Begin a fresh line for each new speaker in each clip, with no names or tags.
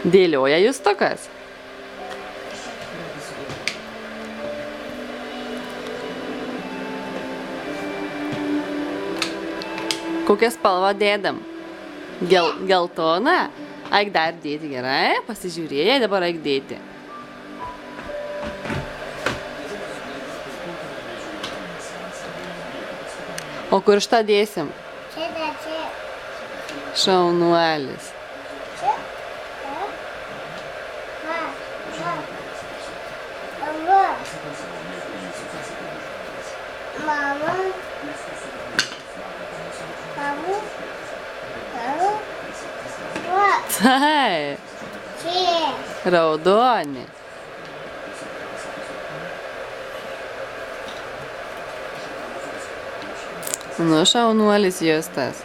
Dėlioja Justukas. Kokią spalvą dėdam? Geltoną? Eik dar dėti, gerai? Pasižiūrėjai, dabar eik dėti. O kur šitą dėsim?
Čia.
Šaunuolis.
Čia. Va. Mama. Va.
Tai,
Čia.
raudoni. Nu, šaunuolis Justas.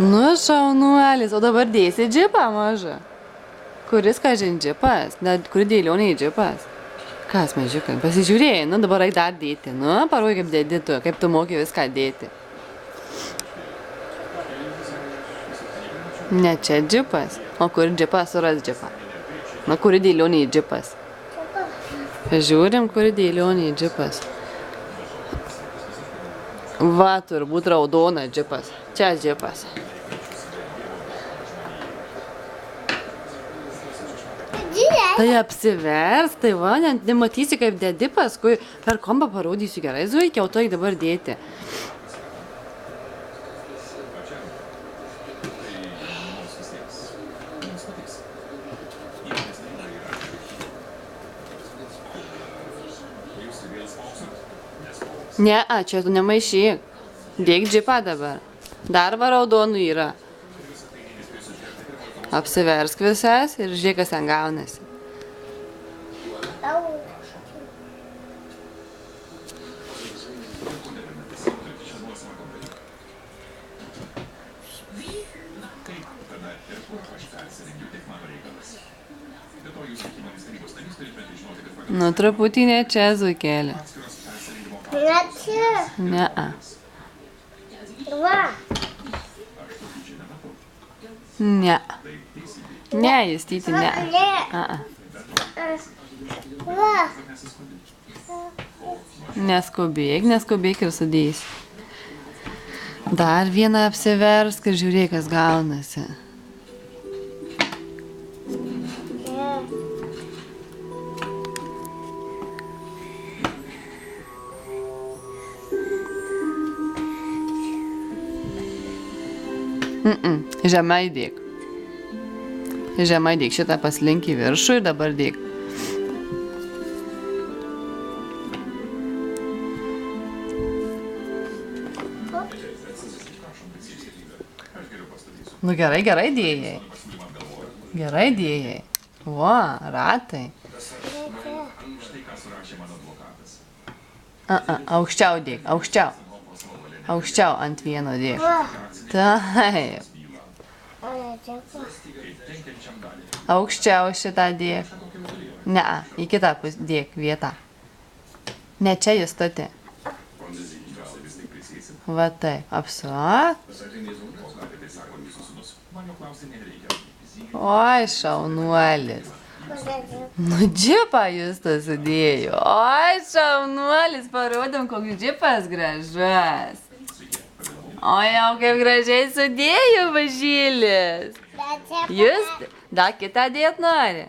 Nu, šaunuolis, o dabar dėsi džipą mažą. Kuris, kažin, džipas? Kuri dėlioniai džipas? Kas, mažiukai? Pasižiūrėjai, nu dabar eik dar dėti. Nu, parodai, kaip dėdi tu, kaip tu moki viską dėti. Ne, čia džipas. O kur džipas, suras džipą. Na, kuri dėlioniai džipas? Pažiūrim, kuri dėlioniai džipas. Va, turbūt raudona džipas. Čia džipas. Tai apsivers, tai va, nematysi kaip dedi, paskui per kompą parodysiu gerai, zuikia, o to eik dabar dėti. Ne, čia tu nemaišyk. Dėk džipą dabar. Dar va raudonų yra. Apsiversk visas ir žiūrėk, kas ten gaunasi. Nu, truputį ne čia, zuikėlė.
Ne čia.
Ne-a.
Va.
Ne. Ne, Justyti, ne.
Ne. Va.
Neskubėk ir sudėsi. Dar vieną apsiversk ir žiūrėk, kas gaunasi. Žemai dėk. Žemai dėk, šitą paslink į viršų ir dabar dėk. Nu gerai dėjai. Gerai dėjai. Va, ratai. Aukščiau dėk, aukščiau. Aukščiau ant vieno dėk. Taip. Aukščiau šitą dėk. Ne, į kitą pusę dėk vietą. Ne čia, Justutė. Va taip, apsuok. Oi, šaunuolis. Nu, džipą Justas sudėjo. Oi, šaunuolis, parodom, koks džipas gražus. O jau kaip gražiai sudėjo mažylis. Just, dar kitą dėt nori.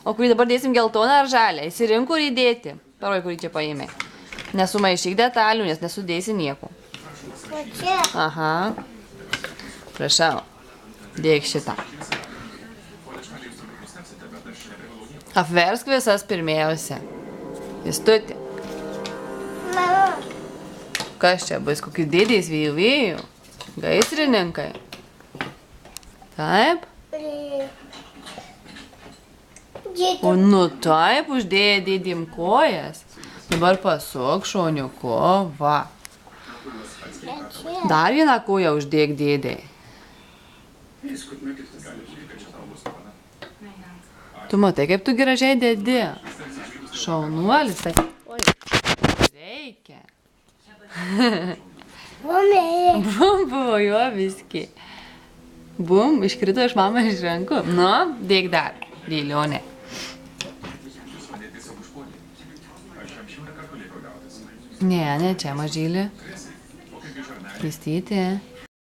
O kurį dabar dėsim geltoną ar žalę? Įsirink, kurį dėti. Paroj, kurį čia paėmė. Nesumaišyk detalių, nes nesudėsi nieko. Aha. Prašau. Dėk šitą. Apversk visas pirmiausia. Justutė.
Mama.
Kas čia bus? Kokių dėdės vėjų? Gaisrininkai. Taip? O, nu taip, uždėjai dėdėm kojas. Dabar pasuk šoniuku, va. Dar vieną koją uždėk dėdei. Tu matai, kaip tu gražiai dėdi. Šaunuolis, tai... Oi, reikia. Bum, buvo jo viski. Bum, iškrito iš mama iš rankų. Nu, dėk dar, dėlionė. Ne, čia mažylį. Kistyti.